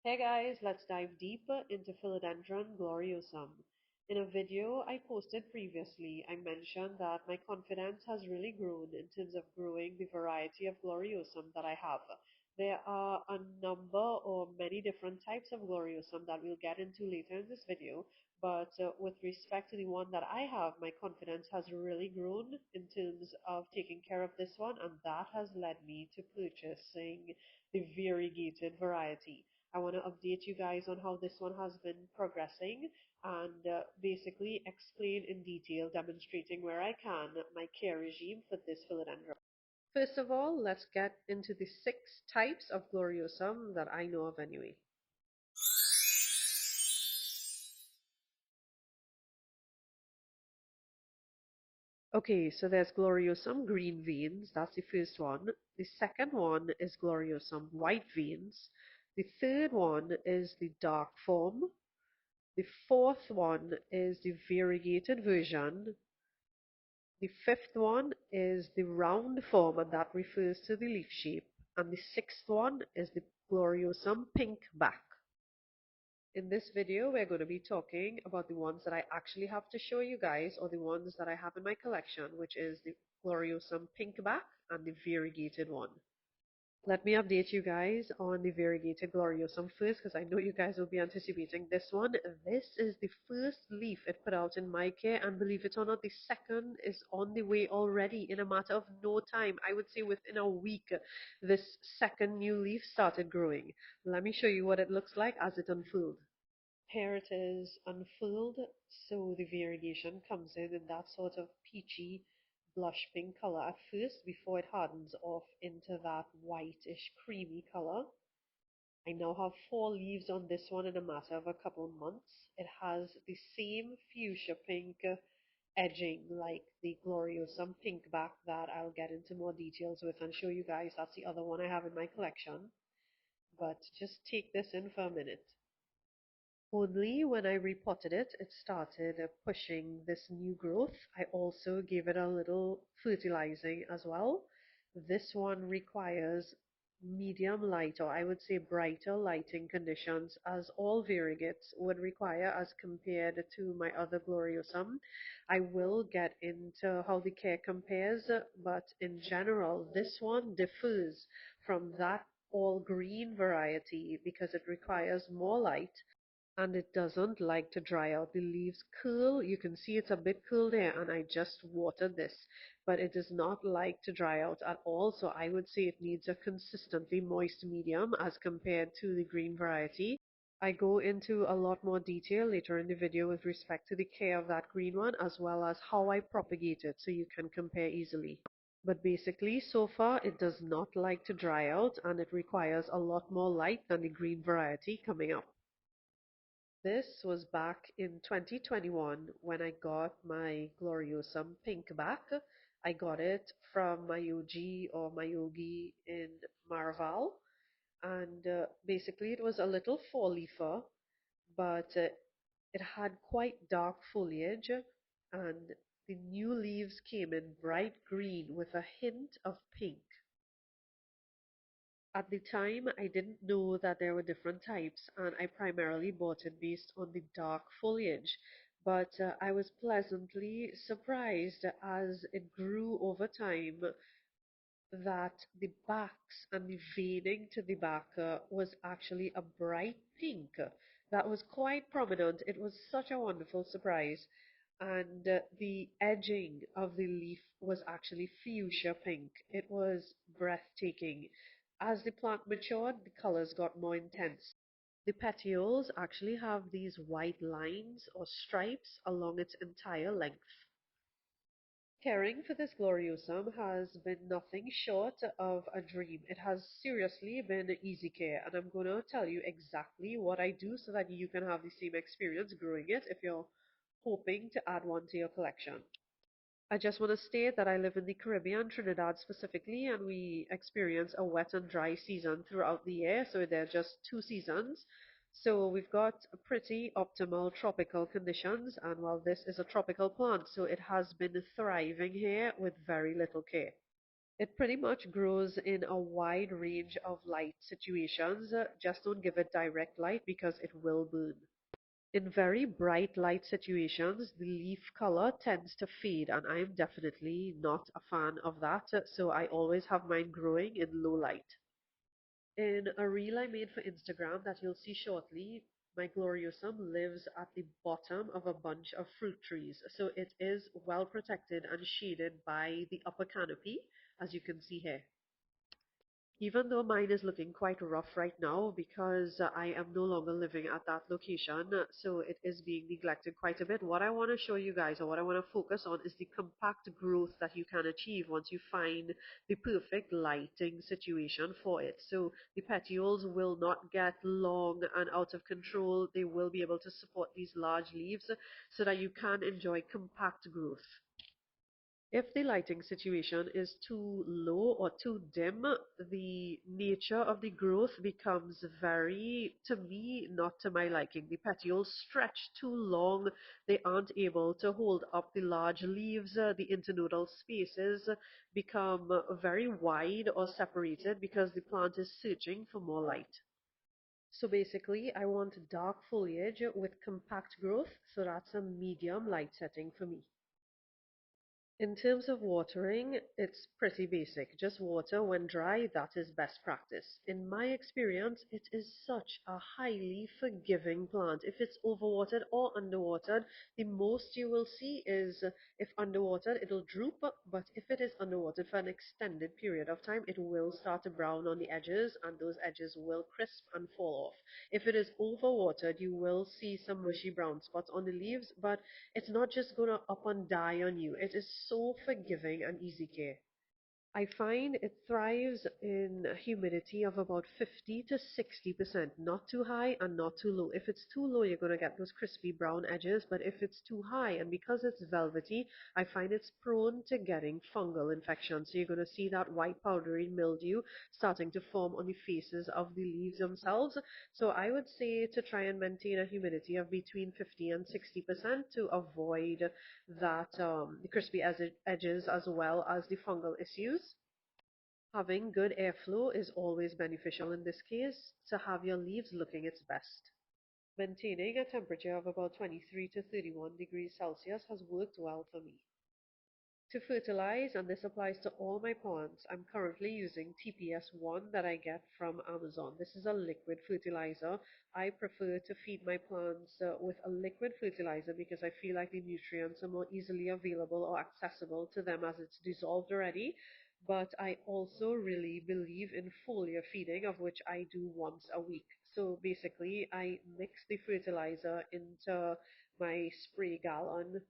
Hey guys, let's dive deeper into Philodendron Gloriosum. In a video I posted previously, I mentioned that my confidence has really grown in terms of growing the variety of Gloriosum that I have. There are a number or many different types of Gloriosum that we'll get into later in this video, but with respect to the one that I have, my confidence has really grown in terms of taking care of this one, and that has led me to purchasing the variegated variety. I want to update you guys on how this one has been progressing and basically explain in detail, demonstrating where I can my care regime for this philodendron. First of all, let's get into the 6 types of Gloriosum that I know of anyway. Okay, so there's Gloriosum green veins, that's the first one. The second one is Gloriosum white veins. The third one is the dark form. The fourth one is the variegated version. The fifth one is the round form, and that refers to the leaf shape. And the sixth one is the Gloriosum pink back. In this video, we're going to be talking about the ones that I actually have to show you guys, or the ones that I have in my collection, which is the Gloriosum pink back and the variegated one. Let me update you guys on the Variegated Gloriosum first, because I know you guys will be anticipating this one. This is the first leaf it put out in my care, and believe it or not, the second is on the way already in a matter of no time. I would say within a week, this second new leaf started growing. Let me show you what it looks like as it unfolds. Here it is unfurled, so the variegation comes in that sort of peachy blush pink color at first before it hardens off into that whitish creamy color. I now have 4 leaves on this one in a matter of a couple months. It has the same fuchsia pink edging like the Gloriosum pink back that I'll get into more details with and show you guys. That's the other one I have in my collection. But just take this in for a minute. Only when I repotted it, it started pushing this new growth. I also gave it a little fertilizing as well. This one requires medium light, or I would say brighter lighting conditions, as all variegates would require as compared to my other Gloriosum. I will get into how the care compares, but in general, this one differs from that all green variety because it requires more light and it doesn't like to dry out. The leaves curl. You can see it's a bit curled there, and I just watered this, but it does not like to dry out at all. So I would say it needs a consistently moist medium as compared to the green variety. I go into a lot more detail later in the video with respect to the care of that green one, as well as how I propagate it so you can compare easily. But basically, so far, it does not like to dry out, and it requires a lot more light than the green variety coming up. This was back in 2021 when I got my Gloriosum pink back. I got it from Mayogi or Mayogi in Maraval, and basically it was a little four-leafer, but it had quite dark foliage, and the new leaves came in bright green with a hint of pink. At the time, I didn't know that there were different types, and I primarily bought it based on the dark foliage. But I was pleasantly surprised as it grew over time that the backs and the veining to the back was actually a bright pink that was quite prominent. It was such a wonderful surprise. And the edging of the leaf was actually fuchsia pink. It was breathtaking. As the plant matured, the colors got more intense. The petioles actually have these white lines or stripes along its entire length. Caring for this Gloriosum has been nothing short of a dream. It has seriously been easy care, and I'm going to tell you exactly what I do so that you can have the same experience growing it if you're hoping to add one to your collection. I just want to state that I live in the Caribbean, Trinidad specifically, and we experience a wet and dry season throughout the year, so there are just 2 seasons. So we've got pretty optimal tropical conditions, and while this is a tropical plant, so it has been thriving here with very little care. It pretty much grows in a wide range of light situations. Just don't give it direct light because it will burn. In very bright light situations, the leaf color tends to fade, and I am definitely not a fan of that, so I always have mine growing in low light. In a reel I made for Instagram that you'll see shortly, my Gloriosum lives at the bottom of a bunch of fruit trees, so it is well protected and shaded by the upper canopy, as you can see here. Even though mine is looking quite rough right now because I am no longer living at that location, so it is being neglected quite a bit. What I want to show you guys, or what I want to focus on, is the compact growth that you can achieve once you find the perfect lighting situation for it. So the petioles will not get long and out of control. They will be able to support these large leaves so that you can enjoy compact growth. If the lighting situation is too low or too dim, the nature of the growth becomes very, to me, not to my liking. The petioles stretch too long. They aren't able to hold up the large leaves. The internodal spaces become very wide or separated because the plant is searching for more light. So basically, I want dark foliage with compact growth, so that's a medium light setting for me. In terms of watering, it's pretty basic. Just water when dry, that is best practice. In my experience, it is such a highly forgiving plant. If it's overwatered or underwatered, the most you will see is if underwatered, it'll droop, but if it is underwatered for an extended period of time, it will start to brown on the edges, and those edges will crisp and fall off. If it is overwatered, you will see some mushy brown spots on the leaves, but it's not just gonna up and die on you. It is so forgiving and easy care. I find it thrives in a humidity of about 50 to 60%, not too high and not too low. If it's too low, you're going to get those crispy brown edges, but if it's too high, and because it's velvety, I find it's prone to getting fungal infections. So you're going to see that white powdery mildew starting to form on the faces of the leaves themselves. So I would say to try and maintain a humidity of between 50 and 60% to avoid that the crispy edges as well as the fungal issues. Having good airflow is always beneficial in this case to have your leaves looking its best. Maintaining a temperature of about 23 to 31 degrees Celsius has worked well for me. To fertilize, and this applies to all my plants, I'm currently using TPS1 that I get from Amazon. This is a liquid fertilizer. I prefer to feed my plants with a liquid fertilizer because I feel like the nutrients are more easily available or accessible to them as it's dissolved already. But I also really believe in foliar feeding, of which I do once a week. So basically, I mix the fertilizer into my spray gallon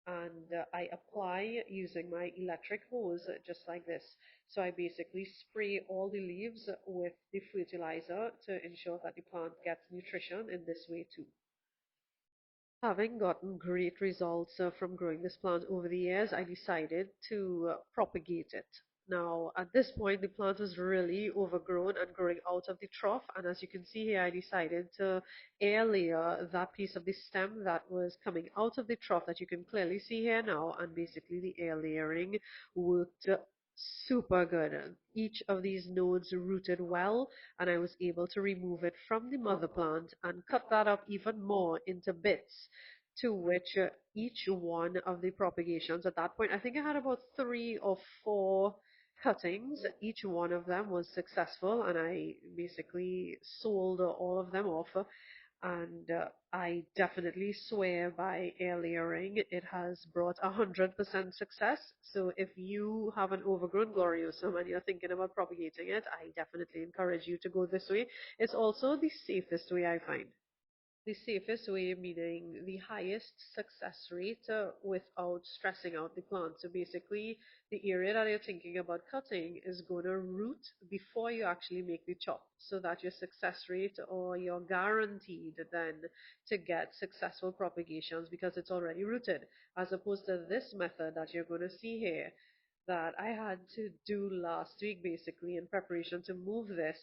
and I apply using my electric hose just like this. So I basically spray all the leaves with the fertilizer to ensure that the plant gets nutrition in this way too. Having gotten great results from growing this plant over the years, I decided to propagate it. Now, at this point, the plant was really overgrown and growing out of the trough, and as you can see here, I decided to air layer that piece of the stem that was coming out of the trough that you can clearly see here now, and basically the air layering worked super good. Each of these nodes rooted well, and I was able to remove it from the mother plant and cut that up even more into bits, to which each one of the propagations at that point, I think I had about 3 or 4 cuttings. Each one of them was successful, and I basically sold all of them off. And I definitely swear by air layering. It has brought 100% success. So if you have an overgrown gloriosum and you're thinking about propagating it, I definitely encourage you to go this way. It's also the safest way I find. The safest way meaning the highest success rate without stressing out the plant. So basically, the area that you're thinking about cutting is going to root before you actually make the chop, so that your success rate, or you're guaranteed then to get successful propagations because it's already rooted, as opposed to this method that you're going to see here. that I had to do last week basically in preparation to move this.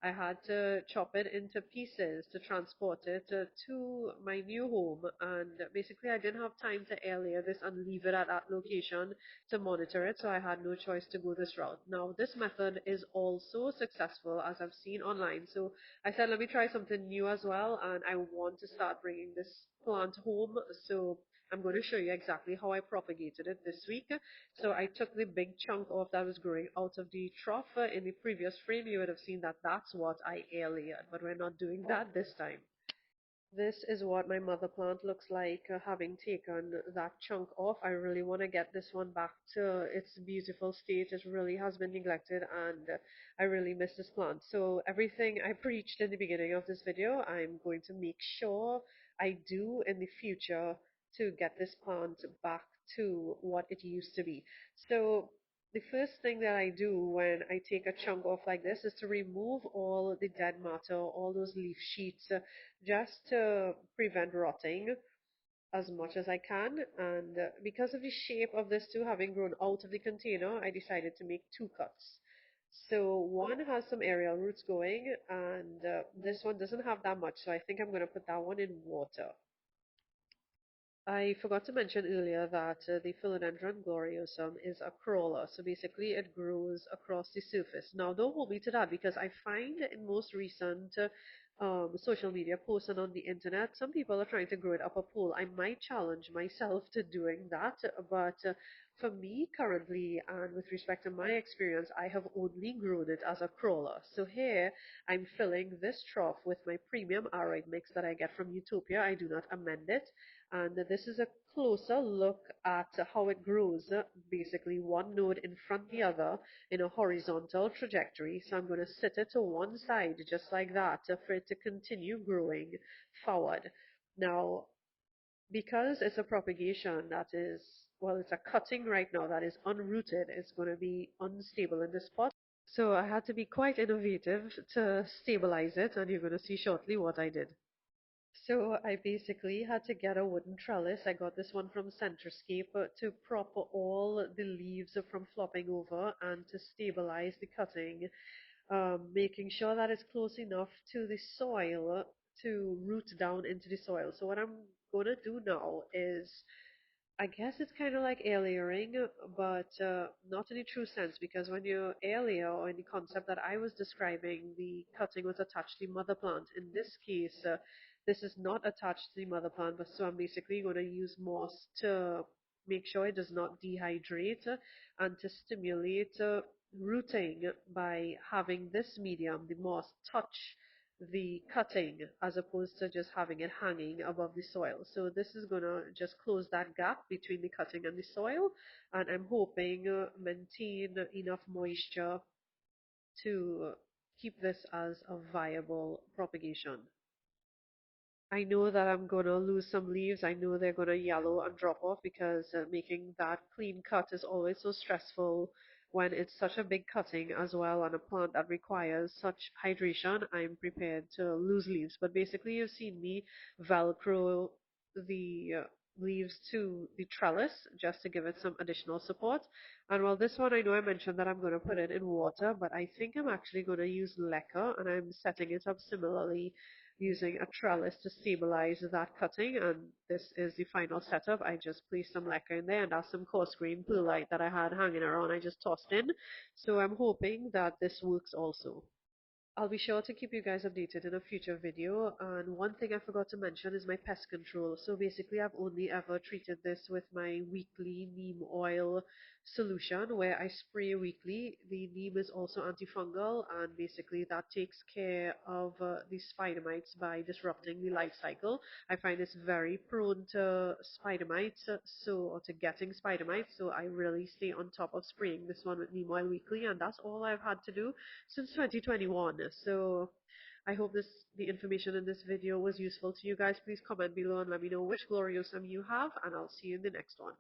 I had to chop it into pieces to transport it to my new home, and basically I didn't have time to air layer this and leave it at that location to monitor it, so I had no choice to go this route. Now this method is also successful as I've seen online, so I said let me try something new as well, and I want to start bringing this plant home, so I'm going to show you exactly how I propagated it this week. So I took the big chunk off that was growing out of the trough. In the previous frame, you would have seen that that's what I air layered, but we're not doing that this time. This is what my mother plant looks like, having taken that chunk off. I really want to get this one back to its beautiful state. It really has been neglected, and I really miss this plant. So everything I preached in the beginning of this video, I'm going to make sure I do in the future to get this plant back to what it used to be. So the first thing that I do when I take a chunk off like this is to remove all the dead matter, all those leaf sheets, just to prevent rotting as much as I can. And because of the shape of this too, having grown out of the container, I decided to make two cuts. So one has some aerial roots going, and this one doesn't have that much, so I think I'm going to put that one in water. I forgot to mention earlier that the Philodendron Gloriosum is a crawler, so basically it grows across the surface. Now, don't hold me to that because I find in most recent social media posts and on the internet, some people are trying to grow it up a pole. I might challenge myself to doing that, but for me currently, and with respect to my experience, I have only grown it as a crawler. So here I'm filling this trough with my premium aroid mix that I get from Utopia. I do not amend it. And this is a closer look at how it grows, basically one node in front of the other in a horizontal trajectory. So I'm going to sit it to one side just like that for it to continue growing forward. Now, because it's a propagation that is, well, it's a cutting right now that is unrooted, it's going to be unstable in this pot. So I had to be quite innovative to stabilize it, and you're going to see shortly what I did. So I basically had to get a wooden trellis. I got this one from Centrascape to prop all the leaves from flopping over and to stabilize the cutting, making sure that it's close enough to the soil to root down into the soil. So what I'm going to do now is I guess it's kind of like air layering, but not in a true sense, because when you air layer, or in the concept that I was describing, the cutting was attached to the mother plant. In this case, this is not attached to the mother plant, but so I'm basically going to use moss to make sure it does not dehydrate and to stimulate rooting by having this medium, the moss, touch the cutting as opposed to just having it hanging above the soil. So this is going to just close that gap between the cutting and the soil, and I'm hoping maintain enough moisture to keep this as a viable propagation. I know that I'm going to lose some leaves. I know they're going to yellow and drop off because making that clean cut is always so stressful when it's such a big cutting as well on a plant that requires such hydration. I'm prepared to lose leaves. But basically, you've seen me Velcro the leaves to the trellis just to give it some additional support. And while this one, I know I mentioned that I'm going to put it in water, but I think I'm actually going to use lacquer and I'm setting it up similarly using a trellis to stabilize that cutting, and this is the final setup. I just placed some lacquer in there, and that's some coarse grain perlite that I had hanging around I just tossed in. So I'm hoping that this works also. I'll be sure to keep you guys updated in a future video. And one thing I forgot to mention is my pest control. So basically, I've only ever treated this with my weekly neem oil solution where I spray weekly. The neem is also antifungal, and basically that takes care of the spider mites by disrupting the life cycle. I find it's very prone to spider mites, or to getting spider mites. So I really stay on top of spraying this one with neem oil weekly, and that's all I've had to do since 2021. So I hope the information in this video was useful to you guys. Please comment below and let me know which Gloriosum you have, and I'll see you in the next one.